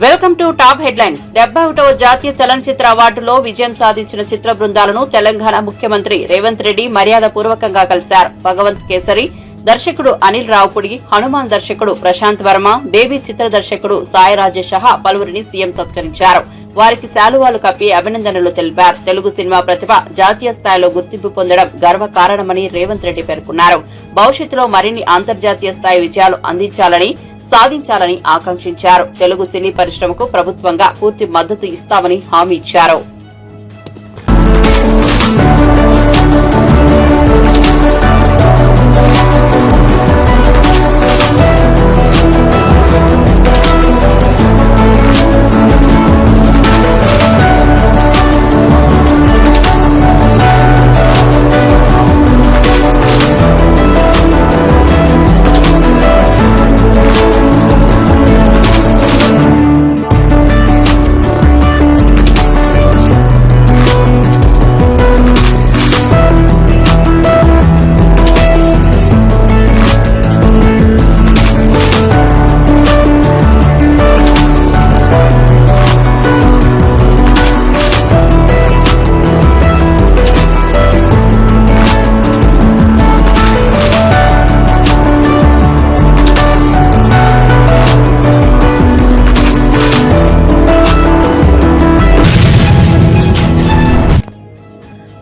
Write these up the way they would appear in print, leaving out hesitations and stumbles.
Welcome to top headlines. 71వ జాతీయ చలనచిత్ర అవార్డులో విజయం సాధించిన చిత్ర బృందాలను తెలంగాణ ముఖ్యమంత్రి రేవంత్ రెడ్డి మర్యాదపూర్వకంగా కలిశారు. భగవంత్ కేసరి దర్శకుడు అనిల్ రావుపుడి, హనుమాన్ దర్శకుడు ప్రశాంత్ వర్మ, బేబీ చిత్ర దర్శకుడు సాయి రాజేష్ సహా పలువురిని సీఎం సత్కరించారు. వారికి శాలువాలు కప్పి అభినందనలు తెలిపారు. తెలుగు సినిమా ప్రతిభ జాతీయ స్థాయిలో గుర్తింపు పొందడం గర్వకారణమని రేవంత్ రెడ్డి పేర్కొన్నారు. భవిష్యత్తులో మరిన్ని అంతర్జాతీయ స్థాయి విజయాలు సాధించాలని ఆకాంక్షించారు. తెలుగు సినీ పరిశ్రమకు ప్రభుత్వంగా పూర్తి మద్దతు ఇస్తామని హామీ ఇచ్చారు.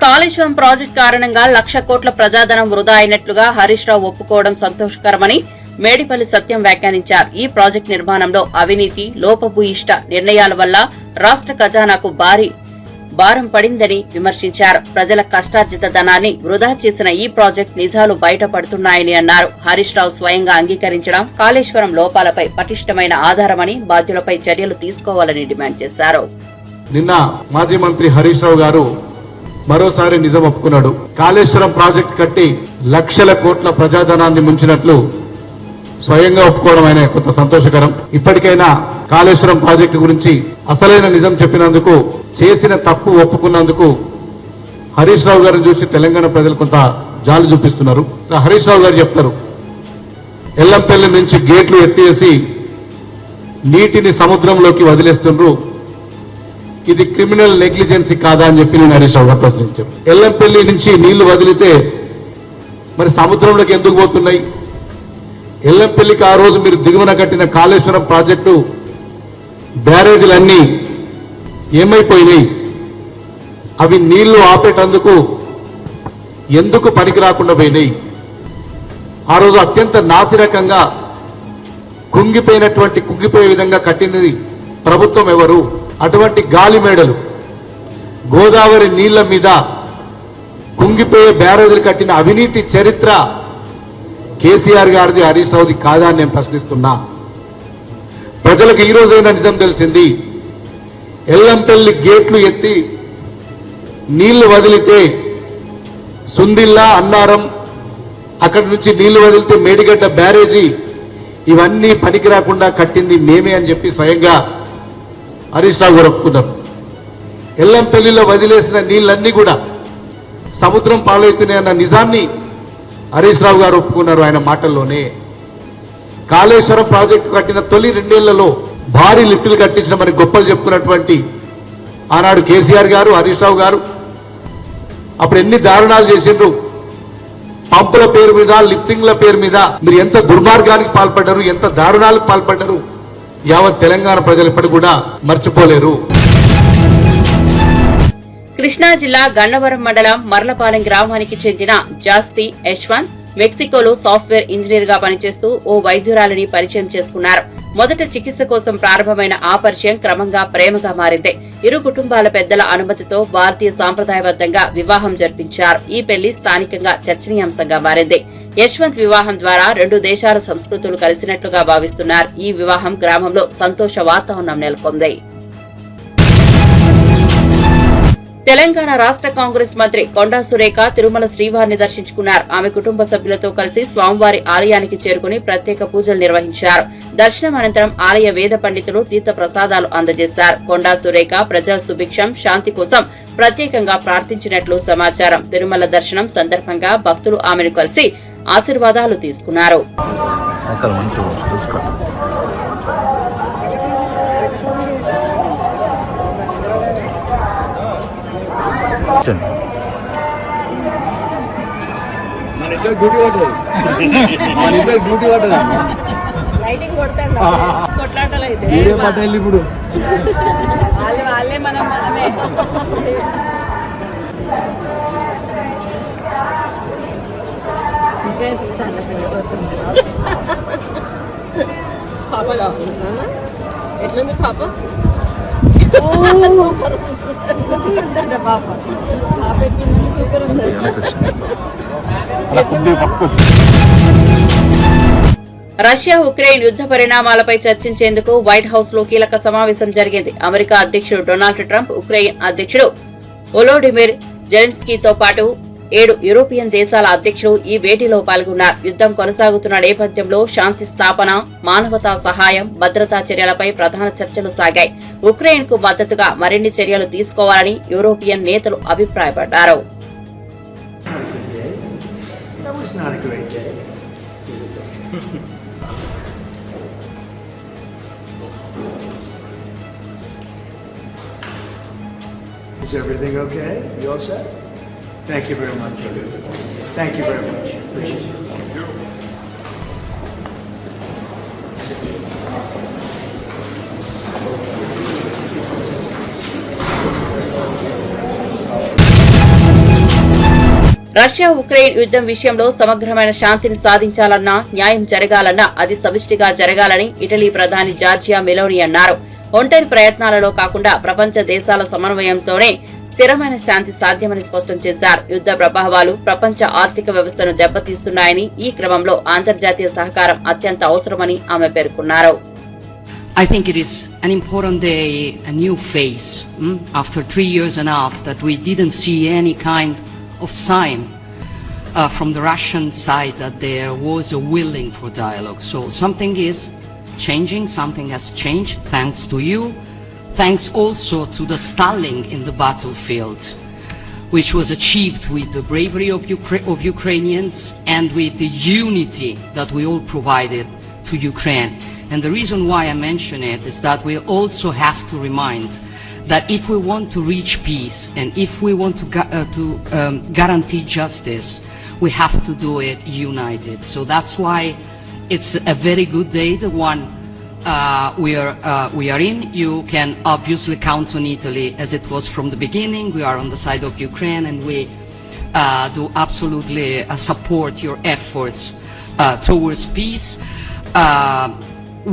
కాళేశ్వరం ప్రాజెక్టు కారణంగా 1,00,000 కోట్ల ప్రజాధనం వృధా అయినట్లుగా హరీష్ రావు ఒప్పుకోవడం సంతోషకరమని మేడిపల్లి సత్యం వ్యాఖ్యానించారు. ఈ ప్రాజెక్టు నిర్మాణంలో అవినీతి, లోపభూయిష్ట నిర్ణయాల వల్ల రాష్ట్ర ఖజానాకు భారం పడిందని విమర్శించారు. ప్రజల కష్టార్జిత ధనాన్ని వృధా చేసిన ఈ ప్రాజెక్టు నిజాలు బయటపడుతున్నాయని అన్నారు. హరీష్ రావు స్వయంగా అంగీకరించడం కాళేశ్వరం లోపాలపై పటిష్టమైన ఆధారమని బాధ్యులపై చర్యలు తీసుకోవాలని డిమాండ్ చేశారు. నిన్న మాజీ మంత్రి హరీష్ రావు గారు మరోసారి నిజం ఒప్పుకున్నాడు. కాళేశ్వరం ప్రాజెక్టు కట్టి 1,00,000 కోట్ల ప్రజాధనాన్ని ముంచినట్లు స్వయంగా ఒప్పుకోవడం ఆయన కొంత సంతోషకరం. ఇప్పటికైనా కాళేశ్వరం ప్రాజెక్టు గురించి అసలైన నిజం చెప్పినందుకు, చేసిన తప్పు ఒప్పుకున్నందుకు హరీష్ రావు గారిని చూసి తెలంగాణ ప్రజలు కొంత జాలి చూపిస్తున్నారు. హరీష్ రావు గారు చెప్తారు, ఎల్లంపల్లి నుంచి గేట్లు ఎత్తేసి నీటిని సముద్రంలోకి వదిలేస్తున్నారు, ఇది క్రిమినల్ నెగ్లిజెన్సీ కాదా అని చెప్పి నేను హరీష్ రావు గారు ప్రశ్నించాను. ఎల్లంపల్లి నుంచి నీళ్లు వదిలితే మరి సముద్రంలోకి ఎందుకు పోతున్నాయి? ఎల్లంపల్లికి ఆ రోజు మీరు దిగువన కట్టిన కాళేశ్వరం ప్రాజెక్టు బ్యారేజీలన్నీ ఏమైపోయినాయి? అవి నీళ్లు ఆపేటందుకు ఎందుకు పనికి రాకుండా పోయినాయి? ఆ రోజు అత్యంత నాసిరకంగా కుంగిపోయే విధంగా కట్టినది ప్రభుత్వం ఎవరు? అటువంటి గాలి మేడలు, గోదావరి నీళ్ల మీద కుంగిపోయే బ్యారేజీలు కట్టిన అవినీతి చరిత్ర కేసీఆర్ గారిది, హరీష్ రావుది కాదా అని నేను ప్రశ్నిస్తున్నా. ప్రజలకు ఈ రోజైనా నిజం తెలిసింది. ఎల్లంపల్లి గేట్లు ఎత్తి నీళ్లు వదిలితే సుందిల్లా, అన్నారం, అక్కడి నుంచి నీళ్లు వదిలితే మేడిగడ్డ బ్యారేజీ, ఇవన్నీ పనికి రాకుండా కట్టింది మేమే అని చెప్పి స్వయంగా హరీష్ రావు గారు ఒప్పుకున్నారు. ఎల్లంపల్లిలో వదిలేసిన నీళ్ళన్నీ కూడా సముద్రం పాలవుతున్నాయన్న నిజాన్ని హరీష్ రావు గారు ఒప్పుకున్నారు ఆయన మాటల్లోనే. కాళేశ్వరం ప్రాజెక్టు కట్టిన తొలి 2 ఏళ్లలో భారీ లిఫ్టులు కట్టించిన మరి గొప్పలు చెప్పుకున్నటువంటి ఆనాడు కేసీఆర్ గారు, హరీష్ రావు గారు అప్పుడు ఎన్ని దారుణాలు చేసిండ్రు. పంపుల పేరు మీద, లిఫ్టింగ్ల పేరు మీద మీరు ఎంత దుర్మార్గానికి పాల్పడ్డారు, ఎంత దారుణాలకు పాల్పడ్డారు, యావత్ తెలంగాణ ప్రజలు ఇప్పటికి కూడా మర్చిపోలేరు. కృష్ణా జిల్లా గన్నవరం మండలం మర్లపాలెం గ్రామానికి చెందిన జాస్తి యశ్వంత్ మెక్సికోలో సాఫ్ట్వేర్ ఇంజనీర్ గా పనిచేస్తూ ఓ వైద్యురాలిని పరిచయం చేసుకున్నారు. మొదట చికిత్స కోసం ప్రారంభమైన ఆ పరిచయం క్రమంగా ప్రేమగా మారింది. ఇరు కుటుంబాల పెద్దల అనుమతితో భారతీయ సాంప్రదాయబద్ధంగా వివాహం జరిపించారు. ఈ పెళ్లి స్థానికంగా చర్చనీయాంశంగా మారింది. యశ్వంత్ వివాహం ద్వారా 2 దేశాల సంస్కృతులు కలిసినట్లుగా భావిస్తున్నారు. ఈ వివాహం గ్రామంలో సంతోష వాతావరణం నెలకొంది. తెలంగాణ రాష్ట్ర కాంగ్రెస్ మంత్రి కొండా సురేఖ తిరుమల శ్రీవారిని దర్శించుకున్నారు. ఆమె కుటుంబ సభ్యులతో కలిసి స్వామివారి ఆలయానికి చేరుకుని ప్రత్యేక పూజలు నిర్వహించారు. దర్శనం అనంతరం ఆలయ వేద పండితులు తీర్థ ప్రసాదాలు అందజేశారు. కొండా సురేఖ ప్రజల సుభిక్షం, శాంతి కోసం ప్రత్యేకంగా ప్రార్థించినట్లు సమాచారం. తిరుమల దర్శనం సందర్భంగా భక్తులు ఆమెను కలిసి ఆశీర్వాదాలు తీసుకున్నారు. మన ఇద్దరు డ్యూటీ పడుతుంది మన ఇద్దరు డ్యూటీ పడుతుంది లైటింగ్ కొడతాడు కొట్లాటలు అయితే మీరే పట్టాలి ఇప్పుడు వాళ్ళే మనమే పాప కాకుండా ఎట్లుంది పాప సూపర్ ఉందంట పాప పాప ఎట్లుంది సూపర్ ఉంది రష్యా ఉక్రెయిన్ యుద్ధ పరిణామాలపై చర్చించేందుకు వైట్ హౌస్ లో కీలక సమావేశం జరిగింది. అమెరికా అధ్యక్షుడు డొనాల్డ్ ట్రంప్, ఉక్రెయిన్ అధ్యక్షుడు వొలోడిమిర్ జెలెన్స్కీతో పాటు 7 యూరోపియన్ దేశాల అధ్యక్షులు ఈ భేటీలో పాల్గొన్నారు. యుద్ధం కొనసాగుతున్న నేపథ్యంలో శాంతి స్థాపన, మానవతా సహాయం, భద్రతా చర్యలపై ప్రధాన చర్చలు సాగాయి. ఉక్రెయిన్ కు మద్దతుగా మరిన్ని చర్యలు తీసుకోవాలని యూరోపియన్ నేతలు అభిప్రాయపడ్డారు. Is everything okay? You all set? Thank you very much. Thank you very much. Appreciate it. Russia Ukraine యుద్ధం విషయంలో సమగ్రమైన శాంతిని సాధించాలన్నా, న్యాయం జరగాలన్నా అది సమిష్టిగా జరగాలని ఇటలీ ప్రధాని జార్జియా మెలోని అన్నారు. ఒంటరి ప్రయత్నాలలో కాకుండా ప్రపంచ దేశాల సమన్వయంతోనే స్థిరమైన శాంతి సాధ్యమని స్పష్టం చేశారు. యుద్ధ ప్రభావాలు ప్రపంచ ఆర్థిక వ్యవస్థను దెబ్బతీస్తున్నాయని, ఈ క్రమంలో అంతర్జాతీయ సహకారం అత్యంత అవసరమని ఆమె పేర్కొన్నారు. I think it is an important day, a new phase. After 3 years and a half that we didn't see any kind of sign from the Russian side that there was a willing for dialogue. So something is changing, something has changed thanks to you, thanks also to the stalling in the battlefield, which was achieved with the bravery of Ukrainians and with the unity that we all provided to Ukraine. And the reason why I mention it is that we also have to remind that if we want to reach peace and if we want to guarantee justice, we have to do it united. So that's why it's a very good day, the one we are in. You can obviously count on Italy as it was from the beginning. We are on the side of Ukraine and we do absolutely support your efforts towards peace.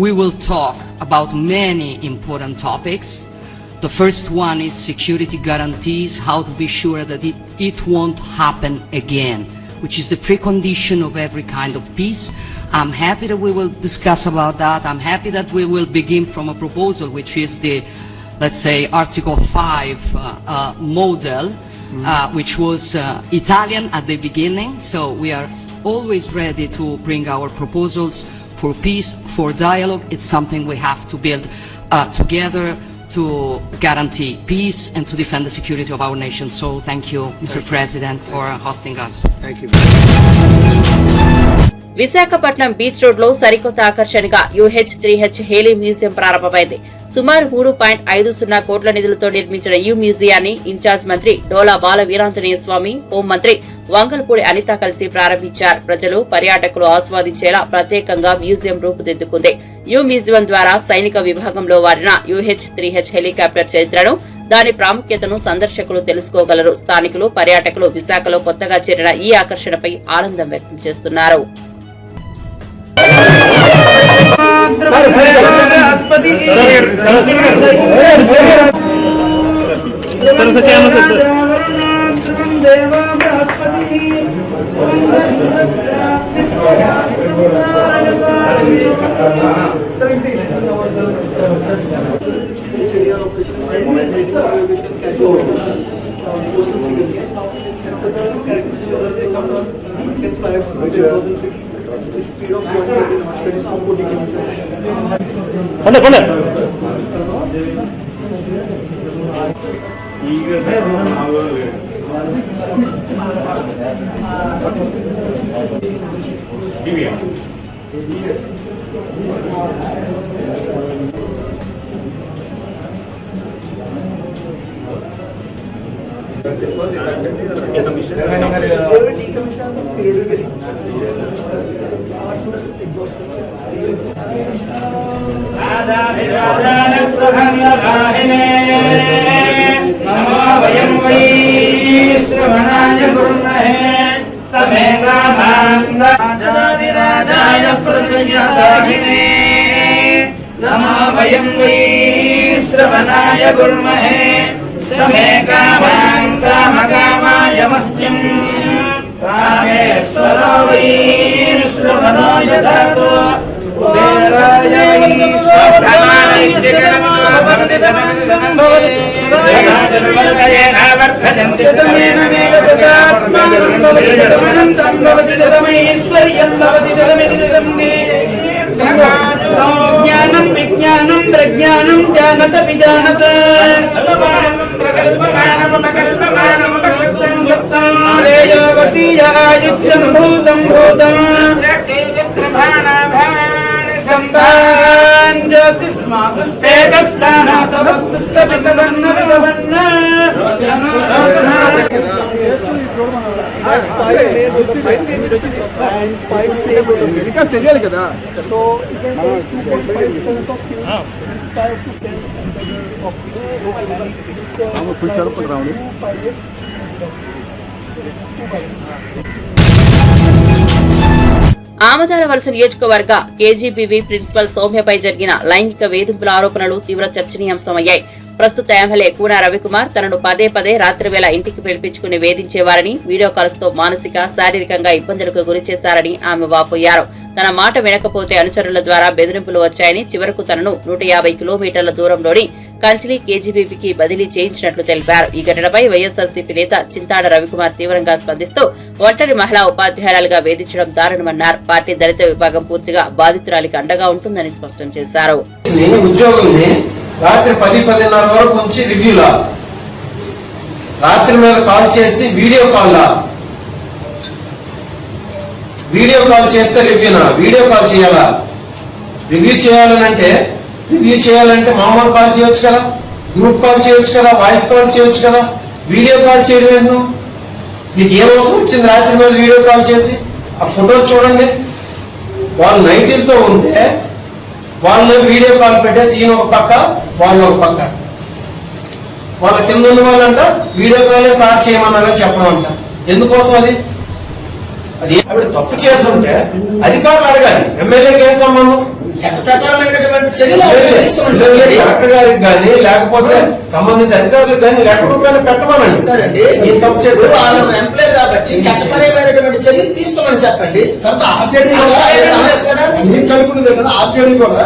We will talk about many important topics. The first one is security guarantees, how to be sure that it won't happen again, which is the precondition of every kind of peace. I'm happy that we will discuss about that. I'm happy that we will begin from a proposal which is the, let's say, Article 5 model, which was Italian at the beginning. So we are always ready to bring our proposals for peace, for dialogue. It's something we have to build together to guarantee peace and to defend the security of our nation. So thank you, Mr. President, for hosting us. Thank you. Visakhapatnam beach road లో సరికొత్త ఆకర్షణగా UH-3H Haley museum ప్రారంభమైంది. సుమారు 3.50 కోట్ల నిధులతో నిర్మించిన ఈ మ్యూజియాన్ని incharge మంత్రి డోలా బాల వీరాంజనేయ స్వామి, హోంమంత్రి వంగల్పూడి అనిత కలిసి ప్రారంభించారు. ప్రజలు, పర్యాటకులు ఆస్వాదించేలా ప్రత్యేకంగా మ్యూజియం రూపుదిద్దుకుంది. ఈ మ్యూజియం ద్వారా సైనిక విభాగంలో వాడిన UH-3H హెలికాప్టర్ చరిత్రను, దాని ప్రాముఖ్యతను సందర్శకులు తెలుసుకోగలరు. స్థానికులు, పర్యాటకులు విశాఖలో కొత్తగా చేరిన ఈ ఆకర్షణపై ఆనందం వ్యక్తం చేస్తున్నారు. नमो वयं वै श्रवणाय गुरुमहे समेकामाङ्गादिराजाय प्रसयदाहिने नमो वयं वै श्रवणाय गुरुमहे समेकामाङ्गामकामाय मह्यं कामेश्वरो वै श्रवणो यदातो कुबेराय ज्ञानं विज्ञानं प्रज्ञानं जानत विजानत वसीयायुज्यं भूतं भूतं संतान ज्योतिष्मास्ते कस्मानातभक्तस्तपितवन्न विदवन्न ఇంకా తెలియాలి కదా. సో రావుడి ఆమదాలవలస నియోజకవర్గ కేజీబీవీ ప్రిన్సిపల్ సౌమ్యపై జరిగిన లైంగిక వేధింపుల ఆరోపణలు తీవ్ర చర్చనీయాంశమయ్యాయి. ప్రస్తుత ఎమ్మెల్యే కూన రవికుమార్ తనను పదే పదే రాత్రివేళ ఇంటికి పిలిపించుకుని వేధించేవారని, వీడియో కాల్స్ తో మానసిక శారీరకంగా ఇబ్బందులకు గురి చేశారని ఆమె వాపోయారు. తన మాట వినకపోతే అనుచరుల ద్వారా బెదిరింపులు వచ్చాయని, చివరకు తనను 150 కిలోమీటర్ల దూరంలోని కంచిలి కేజీబీవీకి బదిలీ చేయించినట్లు తెలిపారు. ఈ ఘటనపై వైఎస్ఆర్సీపీ నేత చింతాడ రవికుమార్ తీవ్రంగా స్పందిస్తూ ఒంటరి మహిళా ఉపాధ్యాయురాలుగా వేధించడం దారుణమన్నారు. పార్టీ దళిత విభాగం పూర్తిగా బాధితురాలికి అండగా ఉంటుందని స్పష్టం చేశారు. రాత్రి 10-10:30 వరకు ఉంచి రివ్యూలా, రాత్రి మీద కాల్ చేసి వీడియో కాల్ చేస్తే రివ్యూనా? వీడియో కాల్ చేయాలా? రివ్యూ చేయాలంటే మామూలు కాల్ చేయొచ్చు కదా, గ్రూప్ కాల్ చేయొచ్చు కదా, వాయిస్ కాల్ చేయొచ్చు కదా. వీడియో కాల్ చేయడం ఏంటో? మీకు ఏం అవసరం వచ్చింది రాత్రి మీద వీడియో కాల్ చేసి? ఆ ఫోటో చూడండి. వాళ్ళు నైటీలతో ఉంటే వాళ్ళు వీడియో కాల్ పెట్టేసి ఈయన ఒక పక్క వాళ్ళు ఒక పక్క, వాళ్ళ కింద ఉన్న వాళ్ళంట వీడియో కాలే సార్ చేయమన్నారని చెప్పడం అంట. ఎందుకోసం అది ఆవిడ తప్పు చేస్తుంటే అధికారులు అడగాలి. ఎమ్మెల్యేకి ఏం సంబంధం? కలెక్టర్ గారికి కానీ లేకపోతే సంబంధిత అధికారులకు కానీ ₹1,00,000 పెట్టమనండి. నేను తప్పు చేస్తే ఎంప్లాయ్ కాబట్టి చట్టపరమైనటువంటి చర్యలు తీసుకోమని చెప్పండి. నేను కనుక్కున్నదే కదా, ఆర్జేడీ కూడా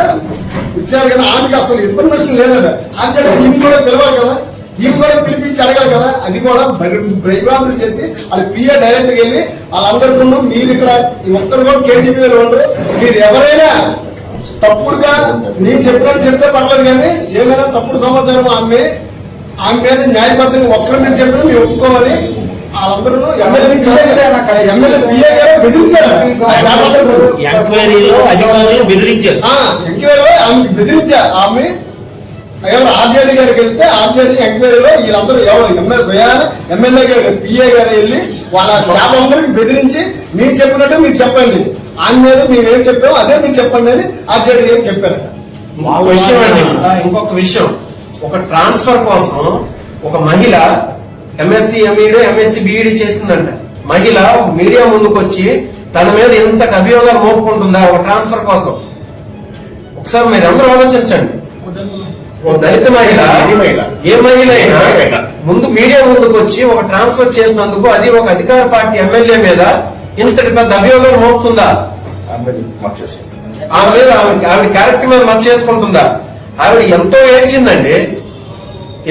ఇచ్చారు కదా, ఆమెకి అసలు ఇన్ఫర్మేషన్ లేదండి. ఆర్జేడీ ఈమె కూడా పిలవాలి కదా, ఈమె కూడా పిలిపించి అడగాలి కదా. అది కూడా భయభ్రాంతులు చేసి అది పిఏ డైరెక్ట్ వెళ్ళి వాళ్ళందరికీ మీరు ఇక్కడ ఒక్కరు కూడా కేజీబీలో ఉండరు, మీరు ఎవరైనా తప్పుడుగా నేను చెప్పినట్టు చెప్తే పర్లేదు, కానీ ఏమైనా తప్పుడు సమాచారం ఆమె మీద న్యాయబద్ధంగా ఒక్కరి మీద చెప్పినా మేము ఒప్పుకోవాలి. వాళ్ళందరూ ఎమ్మెల్యే పిఏ గారు బెదిరించారు, ఎంక్వైరీలో అధికారులు బెదిరించారు. ఎంక్వైరీలో ఆమెకి బెదిరించారు. ఆమె ఎవరు ఆర్జేడీ గారికి వెళ్తే ఆర్జేడీ ఎంక్వైరీలో వీళ్ళందరూ ఎవరు ఎమ్మెల్యే గారు పిఏ గారు వెళ్ళి వాళ్ళ స్టాఫ్ అందరికి బెదిరించి మీరు చెప్పినట్టు మీరు చెప్పండి, ఆమె మీద మేమేం చెప్పామో అదే మీరు చెప్పండి అని ఆర్జేడీ గారు చెప్పారు. ఇంకొక విషయం, ఒక ట్రాన్స్ఫర్ కోసం ఒక మహిళ ఎంఎస్సీ ఎంఈడీ ఎంఎస్సీ బీఈడీ చేసిందంట. మహిళ మీడియా ముందుకు వచ్చి తన మీద ఎంత అభియోగాలు మోపుకుంటుందా ఒక ట్రాన్స్ఫర్ కోసం? ఒకసారి మీరు అందరూ ఆలోచించండి. ఓ దళిత మహిళ, ఏ మహిళ అయినా ముందు మీడియా ముందుకు వచ్చి ఒక ట్రాన్స్ఫర్ చేసినందుకు, అది ఒక అధికార పార్టీ ఎమ్మెల్యే మీద ఇంతటి పెద్ద అభియోగాలు మోపుతుందా? ఆవిడ క్యారెక్టర్ మీద మచ్చ చేసుకుంటుందా? ఆవిడ ఎంతో ఏడ్చిందండి,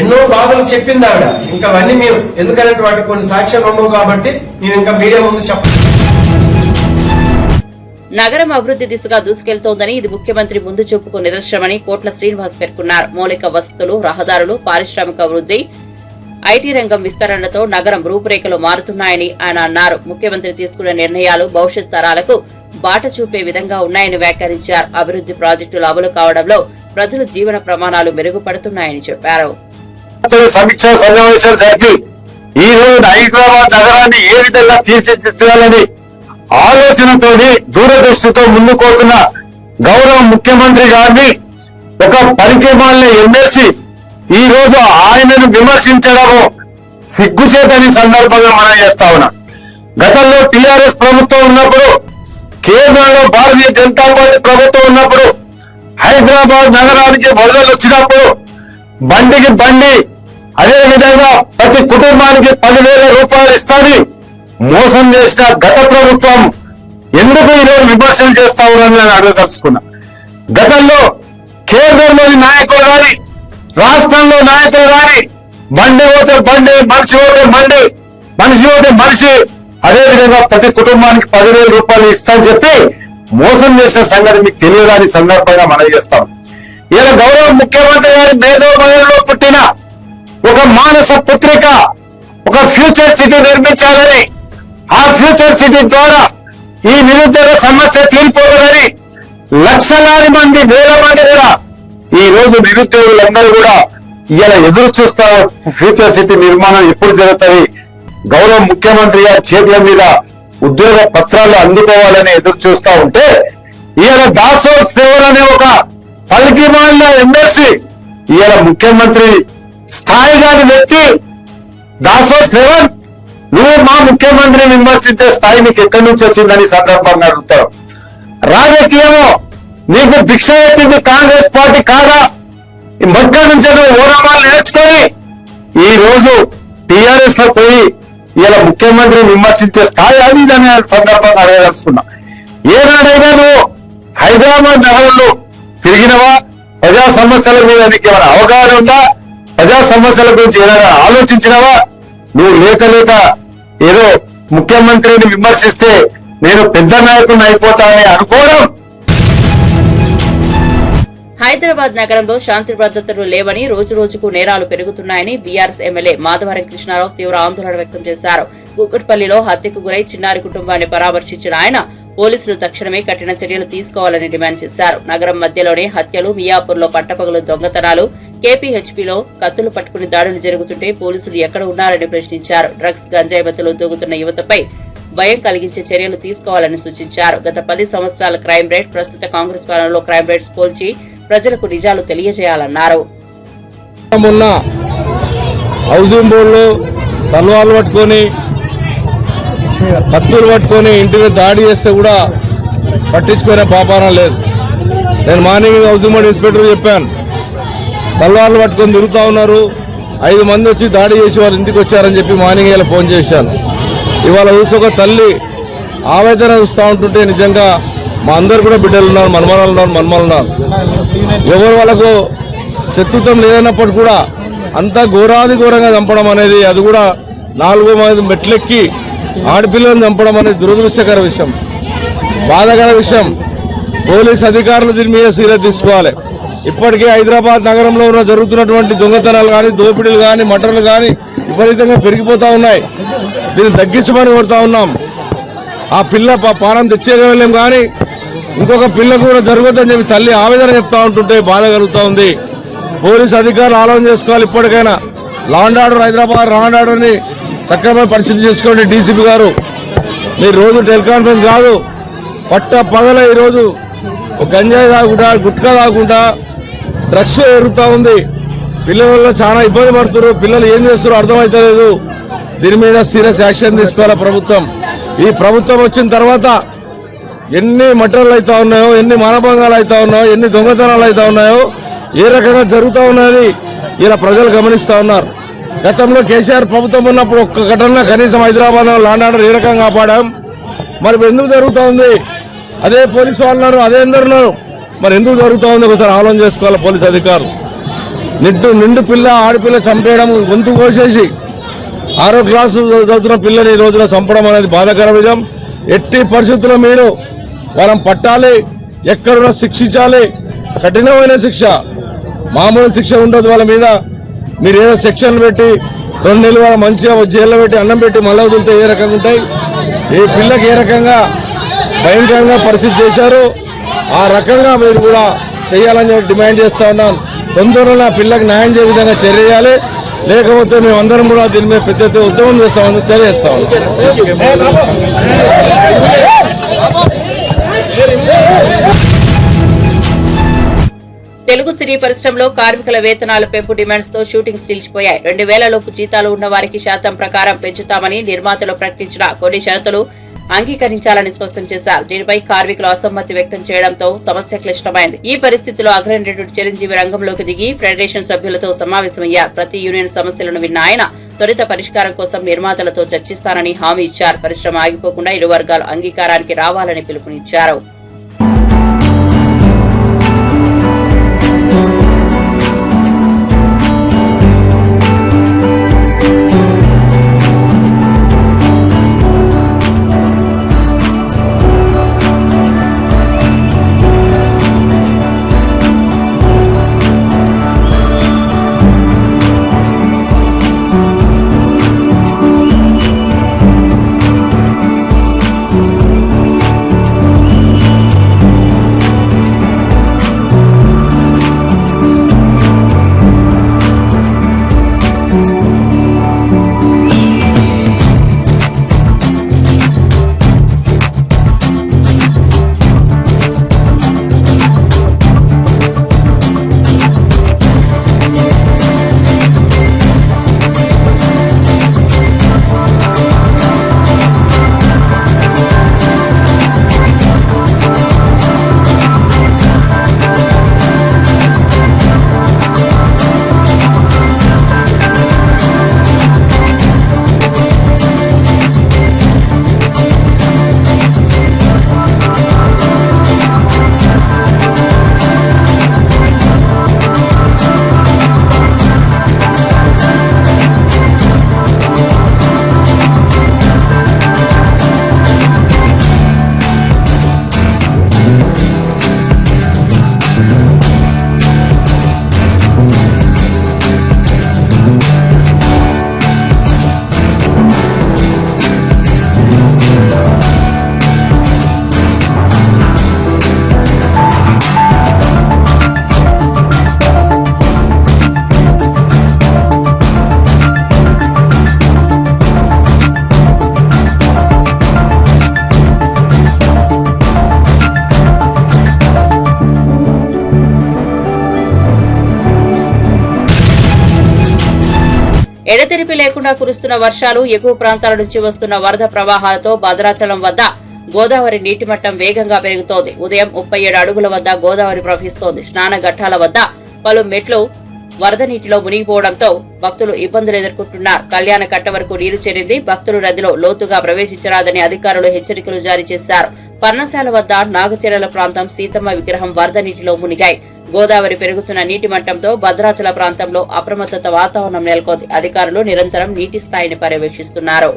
ఎన్నో బాధలు చెప్పింది ఆవిడ. ఇంకా అవన్నీ మేము ఎందుకంటే వాటికి కొన్ని సాక్ష్యాలు ఉండవు కాబట్టి మేము ఇంకా మీడియా ముందు చెప్పాలి. నగరం అభివృద్ధి దిశగా దూసుకెళ్తోందని, ఇది ముఖ్యమంత్రి ముందు చూపుకు నిదర్శనమని కోట్ల శ్రీనివాస్ పేర్కొన్నారు. మౌలిక వసతులు, రహదారులు, పారిశ్రామిక అభివృద్ధి, ఐటీ రంగం విస్తరణతో నగరం రూపురేఖలు మారుతున్నాయని ఆయన అన్నారు. ముఖ్యమంత్రి తీసుకున్న నిర్ణయాలు భవిష్యత్ తరాలకు బాట చూపే విధంగా ఉన్నాయని వ్యాఖ్యానించారు. అభివృద్ధి ప్రాజెక్టులు అమలు కావడంలో ప్రజల జీవన ప్రమాణాలు మెరుగుపడుతున్నాయని చెప్పారు. సమీక్షా సమావేశాలు జరిపి ఈ రోజు హైదరాబాద్ నగరాన్ని ఏ విధంగా తీర్చిదిద్దాలని ఆలోచనతోని దూరదృష్టితో ముందుకోతున్న గౌరవ ముఖ్యమంత్రి గారిని ఒక పరిచయమాలిన ఎమ్మెల్సీ ఈ రోజు ఆయనను విమర్శించడము సిగ్గుచేటని సందర్భంగా మనం చేస్తా ఉన్నాం. గతంలో టిఆర్ఎస్ ప్రభుత్వం ఉన్నప్పుడు, కేంద్రంలో భారతీయ జనతా పార్టీ ప్రభుత్వం ఉన్నప్పుడు, హైదరాబాద్ నగరానికి వరదలు వచ్చినప్పుడు బండికి బండి, అదే విధంగా ప్రతి కుటుంబానికి 10,000 రూపాయలు ఇస్తాని మోసం చేసిన గత ప్రభుత్వం ఎందుకు ఈరోజు విమర్శలు చేస్తా ఉన్నారని నేను అడగదలుచుకున్నా. గతంలో కేంద్రంలోని నాయకులు కానీ, రాష్ట్రంలో నాయకులు కానీ బండి పోతే బండి, మనిషి పోతే బండి, మనిషి పోతే మనిషి, అదే విధంగా ప్రతి కుటుంబానికి 10,000 రూపాయలు ఇస్తానని చెప్పి మోసం చేసిన సంగతి మీకు తెలియదని సందర్భంగా మనం చేస్తాం. ఇలా గౌరవ ముఖ్యమంత్రి గారి మేధోమయంలో పుట్టిన ఒక మానస పుత్రిక ఒక ఫ్యూచర్ సిటీ నిర్మించాలని, ఆ ఫ్యూచర్ సిటీ ద్వారా ఈ నిరుద్యోగ సమస్య తీరిపోతుందని లక్షలాది మంది, వేల మంది కూడా ఈ రోజు నిరుద్యోగులందరూ కూడా ఇలా ఎదురు చూస్తా ఫ్యూచర్ సిటీ నిర్మాణం ఎప్పుడు జరుగుతుంది, గౌరవ ముఖ్యమంత్రి గారి చేతుల మీద ఉద్యోగ పత్రాలు అందుకోవాలని ఎదురు చూస్తా ఉంటే, ఇవాళ దాసోహ్ సేవలు అనే ఒక పలికిమాలిన ఎమ్మెల్సీ ఇవాళ ముఖ్యమంత్రి స్థాయి కాని వ్యక్తి దాసోహ్ సేవన్, నువ్వు మా ముఖ్యమంత్రిని విమర్శించే స్థాయి నీకు ఎక్కడి నుంచి వచ్చిందని సందర్భంగా అడుగుతారు. రాజకీయము నీకు భిక్ష ఎత్తింది కాంగ్రెస్ పార్టీ కాదా? ఈ మధ్య నుంచి నువ్వు ఓనమాలు నేర్చుకొని ఈ రోజు టిఆర్ఎస్ లో పోయి ఇలా ముఖ్యమంత్రిని విమర్శించే స్థాయి అని దాని సందర్భంగా అడగదలుచుకున్నా. ఏనాడైనా నువ్వు హైదరాబాద్ నగరంలో తిరిగినవా? ప్రజా సమస్యల మీద నీకు ఏమైనా అవగాహన ఉందా? ప్రజా సమస్యల గురించి ఏదైనా ఆలోచించినవా? నువ్వు లేక ఏదో ముఖ్యమంత్రిని విమర్శిస్తే నేను పెద్ద నాయకుడిని అయిపోతానని అనుకోవడం. హైదరాబాద్ నగరంలో శాంతి భద్రతలు లేవని, రోజు రోజుకు నేరాలు పెరుగుతున్నాయని బీఆర్ఎస్ ఎమ్మెల్యే మాధవరం కృష్ణారావు తీవ్ర ఆందోళన వ్యక్తం చేశారు. కూకట్పల్లిలో హత్యకు గురై చిన్నారి కుటుంబాన్ని పరామర్శించిన ఆయన పోలీసులు తక్షణమే కఠిన చర్యలు తీసుకోవాలని డిమాండ్ చేశారు. నగరం మధ్యలోనే హత్యలు, మియాపూర్లో పట్టపగలు దొంగతనాలు, కేపీహెచ్పీలో కత్తులు పట్టుకుని దాడులు జరుగుతుంటే పోలీసులు ఎక్కడ ఉన్నారని ప్రశ్నించారు. డ్రగ్స్, గంజాయి బతులు దూగుతున్న యువతపై భయం కలిగించే చర్యలు తీసుకోవాలని సూచించారు. గత 10 సంవత్సరాల క్రైమ్ రేట్, ప్రస్తుత కాంగ్రెస్ పాలనలో క్రైమ్ రేట్స్ పోల్చి ప్రజలకు నిజాలు తెలియజేయాలన్నారు. మొన్న హౌసింగ్ బోర్డులో తల్వాలు పట్టుకొని, కత్తులు పట్టుకొని ఇంటి మీద దాడి చేస్తే కూడా పట్టించుకునే పాపాన లేదు. నేను మార్నింగ్ హౌసింగ్ బోర్డు ఇన్స్పెక్టర్ చెప్పాను, తల్వార్లు పట్టుకొని తిరుగుతూ ఉన్నారు, 5 మంది వచ్చి దాడి చేసి వాళ్ళ ఇంటికి వచ్చారని చెప్పి మార్నింగ్ ఇలా ఫోన్ చేశాను. ఇవాళ చూసొక తల్లి ఆవేదన చూస్తూ ఉంటుంటే నిజంగా మా అందరు కూడా బిడ్డలు ఉన్నారు, మనమరాలు ఉన్నారు, మనమలు ఉన్నారు. ఎవరు వాళ్ళకు శత్రుత్వం లేనప్పుడు కూడా అంతా ఘోరాది ఘోరంగా చంపడం అనేది, అది కూడా 4 మంది మెట్లెక్కి ఆడపిల్లలను చంపడం అనేది దురదృష్టకర విషయం, బాధాకర విషయం. పోలీస్ అధికారులు దీని మీద సీరియస్ తీసుకోవాలి. ఇప్పటికే హైదరాబాద్ నగరంలో ఉన్న జరుగుతున్నటువంటి దొంగతనాలు కానీ, దోపిడీలు కానీ, మటర్లు కానీ విపరీతంగా పెరిగిపోతూ ఉన్నాయి. దీన్ని తగ్గించమని కోరుతా ఉన్నాం. ఆ పిల్ల పానం తెచ్చేయలేం కానీ ఇంకొక పిల్ల కూడా జరగొద్దని చెప్పి తల్లి ఆవేదన చెప్తా ఉంటుంటే బాధ కలుగుతూ ఉంది. పోలీసు అధికారులు ఆలోచన చేసుకోవాలి. ఇప్పటికైనా law and order, Hyderabad law and ఆర్డర్ని సక్రమంగా పరిస్థితి చేసుకోండి. డీసీపీ గారు, మీరు రోజు టెలికాన్ఫరెన్స్ కాదు, పట్ట పగల ఈరోజు గంజాయి తాగుకుంటా, గుట్కా తాగుకుంటా డ్రగ్స్ ఎరుగుతూ ఉంది. పిల్లల చాలా ఇబ్బంది పడుతున్నారు. పిల్లలు ఏం చేస్తారో అర్థమవుతలేదు. దీని మీద సీరియస్ యాక్షన్ తీసుకోవాలి ప్రభుత్వం. ఈ ప్రభుత్వం వచ్చిన తర్వాత ఎన్ని మటర్లు అవుతా ఉన్నాయో, ఎన్ని మానభంగాలు అవుతా ఉన్నాయో, ఎన్ని దొంగతనాలు అవుతా ఉన్నాయో, ఏ రకంగా జరుగుతూ ఉన్నది ఇలా ప్రజలు గమనిస్తూ ఉన్నారు. గతంలో కేసీఆర్ ప్రభుత్వం ఉన్నప్పుడు ఒక్క ఘటన కనీసం హైదరాబాద్ లా అండ్ ఆర్డర్ ఏ రకంగా కాపాడాం, మరి ఎందుకు జరుగుతూ ఉంది? అదే పోలీసు వాళ్ళు ఉన్నారు, అదే అందరున్నారు, మరి ఎందుకు జరుగుతూ ఉంది ఒకసారి ఆలోచన చేసుకోవాలి పోలీసు అధికారులు. నిండు పిల్ల, ఆడపిల్ల చంపేయడం, గొంతు కోసేసి 6వ క్లాసు చదువుతున్న పిల్లని ఈ రోజున చంపడం అనేది బాధాకర విషయం. ఎట్టి పరిస్థితుల్లో మీరు వాళ్ళని పట్టాలి, ఎక్కడున్నా శిక్షించాలి, కఠినమైన శిక్ష, మామూలు శిక్ష ఉండదు వాళ్ళ మీద. మీరు ఏదో సెక్షన్లు పెట్టి 2 నెలలు వాళ్ళ మంచిగా జైల్లో పెట్టి అన్నం పెట్టి మళ్ళీ వదిలితే ఏ రకంగా ఉంటాయి? ఈ పిల్లకి ఏ రకంగా భయంకరంగా పరిస్థితి చేశారు, ఆ రకంగా మీరు కూడా చేయాలని డిమాండ్ చేస్తా ఉన్నాను. తొందరలో ఆ పిల్లకి న్యాయం చేసే విధంగా చర్య చేయాలి. లేకపోతే మేమందరం కూడా దీని మీద పెద్ద ఎత్తున ఉద్యమం చేస్తామని తెలియజేస్తాం. తెలుగు సినీ పరిశ్రమలో కార్మికుల వేతనాల పెంపు డిమాండ్స్ తో షూటింగ్స్ నిలిచిపోయాయి. 2000 లోపు జీతాలు ఉన్న వారికి శాతం ప్రకారం పెంచుతామని నిర్మాతలు ప్రకటించిన కొన్ని షరతులు అంగీకరించాలని స్పష్టం చేశారు. దీనిపై కార్మికులు అసమ్మతి వ్యక్తం చేయడంతో సమస్య క్లిష్టమైంది. ఈ పరిస్థితిలో అగ్రనటుడు చిరంజీవి రంగంలోకి దిగి ఫెడరేషన్ సభ్యులతో సమావేశమయ్యారు. ప్రతి యూనియన్ సమస్యలను విన్న ఆయన త్వరిత పరిష్కారం కోసం నిర్మాతలతో చర్చిస్తానని హామీ ఇచ్చారు. పరిశ్రమ ఆగిపోకుండా ఇరు వర్గాలు అంగీకారానికి రావాలని పిలుపునిచ్చారు. ఎడతెరిపి లేకుండా కురుస్తున్న వర్షాలు, ఎగువ ప్రాంతాల నుంచి వస్తున్న వరద ప్రవాహాలతో భద్రాచలం వద్ద గోదావరి నీటి మట్టం వేగంగా పెరుగుతోంది. ఉదయం 37 అడుగుల వద్ద గోదావరి ప్రవహిస్తోంది. స్నాన ఘట్టాల వద్ద పలు మెట్లు వరద నీటిలో మునిగిపోవడంతో భక్తులు ఇబ్బందులు ఎదుర్కొంటున్నారు. కళ్యాణ కట్ట వరకు నీరు చేరింది. భక్తులు నదిలో లోతుగా ప్రవేశించరాదని అధికారులు హెచ్చరికలు జారీ చేశారు. పర్ణశాల వద్ద నాగచెరల ప్రాంతం సీతమ్మ విగ్రహం వరద నీటిలో మునిగాయి. గోదావరి పెరుగుతున్న నీటి మట్టంతో భద్రాచల ప్రాంతంలో అప్రమత్తత వాతావరణం నెలకొంది. అధికారులు నిరంతరం నీటి స్థాయిని పర్యవేక్షిస్తున్నారు.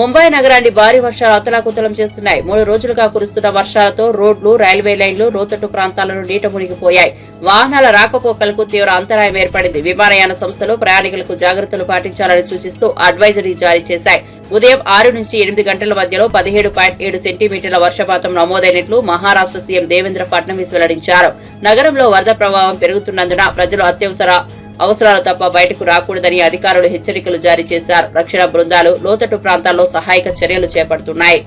ముంబై నగరాన్ని భారీ వర్షాలు అతలాకుతలం చేస్తున్నాయి. 3 రోజులుగా కురుస్తున్న వర్షాలతో రోడ్లు, రైల్వే లైన్లు, లోతట్టు ప్రాంతాలను నీట మునిగిపోయాయి. వాహనాల రాకపోకలకు తీవ్ర అంతరాయం ఏర్పడింది. విమానయాన సంస్థలు ప్రయాణికులకు జాగ్రత్తలు పాటించాలని సూచిస్తూ అడ్వైజరీ జారీ చేశాయి. ఉదయం 6 నుంచి 8 గంటల మధ్యలో 17.7 సెంటీమీటర్ల వర్షపాతం నమోదైనట్లు మహారాష్ట్ర సీఎం దేవేంద్ర ఫడ్నవీస్ వెల్లడించారు. నగరంలో వరద ప్రభావం పెరుగుతున్నందున ప్రజలు అత్యవసర అవసరాలు తప్ప బయటకు రాకూడదని అధికారులు హెచ్చరికలు జారీ చేశారు. రక్షణ బృందాలు లోతట్టు ప్రాంతాల్లో సహాయక చర్యలు చేపడుతున్నాయి.